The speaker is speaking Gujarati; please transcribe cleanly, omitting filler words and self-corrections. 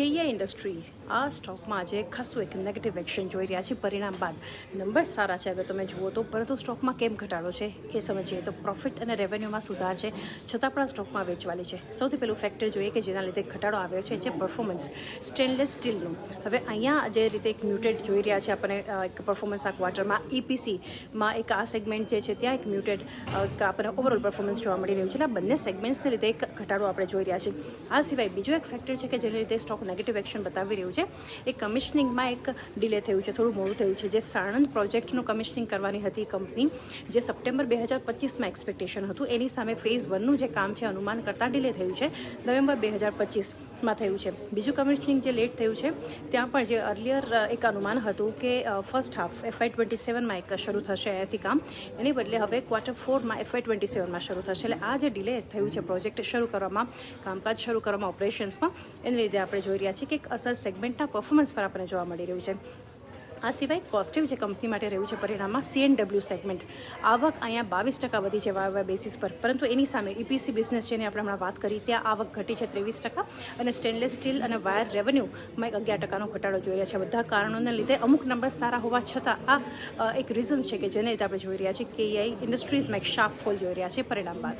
કેયા ઇન્ડસ્ટ્રી આ સ્ટોકમાં આજે ખાસું એક નેગેટિવ એક્શન જોઈ રહ્યા છે પરિણામ બાદ નંબર સારા છે અગર તમે જુઓ તો, પરંતુ સ્ટોકમાં કેમ ઘટાડો છે એ સમજીએ તો પ્રોફિટ અને રેવન્યુમાં સુધાર છે છતાં પણ સ્ટોકમાં વેચવાલી છે. સૌથી પહેલું ફેક્ટર જોઈએ કે જેના લીધે ઘટાડો આવ્યો છે જે પરફોર્મન્સ સ્ટેનલેસ સ્ટીલનું. હવે અહીંયા જે રીતે એક મ્યુટેડ જોઈ રહ્યા છે આપણે એક પરફોર્મન્સ આ ક્વાર્ટરમાં EPCમાં એક આ સેગમેન્ટ જે છે ત્યાં એક મ્યુટેડ આપણને ઓવરઓલ પરફોર્મન્સ જોવા મળી રહ્યું છે. એટલે આ બંને સેગમેન્ટ્સને લીધે એક ઘટાડો આપણે જોઈ રહ્યા છીએ. આ સિવાય બીજો એક ફેક્ટર છે કે જેને લીધે સ્ટોક નેગેટિવ એક્શન બતાવી રહ્યું છે એ કમિશનિંગમાં એક ડિલે થયું છે, થોડું મોડું થયું છે. જે સાણંદ પ્રોજેક્ટનું કમિશનિંગ કરવાની હતી કંપની, જે સપ્ટેમ્બર 2025માં એક્સપેક્ટેશન હતું, એની સામે ફેઝ 1નું જે કામ છે અનુમાન કરતાં ડિલે થયું છે, નવેમ્બર 2025માં થયું છે. બીજું કમિશનિંગ જે લેટ થયું છે ત્યાં પણ જે અર્લિયર એક અનુમાન હતું કે ફર્સ્ટ હાફ FY27માં એક શરૂ થશે અહીંયાથી કામ, એની બદલે હવે ક્વાર્ટર 4માં FY27માં શરૂ થશે. એટલે આ જે ડિલે થયું છે પ્રોજેક્ટ શરૂ કરવામાં, કામકાજ શરૂ કરવામાં, ઓપરેશન્સમાં, એને લીધે આપણે જોઈ રહ્યા છીએ કે એક અસર સેગમેન્ટના પરફોર્મન્સ પર આપણને જોવા મળી રહ્યું છે. આ સિવાય પોઝિટિવ જે કંપની માટે રહ્યું છે પરિણામમાં C&W સેગમેન્ટ આવક અહીંયા 22% વધી છે વાય બેસિસ પર, પરંતુ એની સામે EPC બિઝનેસ જેની આપણે હમણાં વાત કરી ત્યાં આવક ઘટી છે 23% અને સ્ટેનલેસ સ્ટીલ અને વાયર રેવન્યુમાં 11%નો ઘટાડો જોઈ રહ્યા છે. બધા કારણોને લીધે અમુક નંબર સારા હોવા છતાં આ એક રીઝન છે કે જેને લીધે આપણે જોઈ રહ્યા છીએ કે KEI ઇન્ડસ્ટ્રીઝમાં એક શાર્પ ફોલ જોઈ રહ્યા છે પરિણામ બાદ.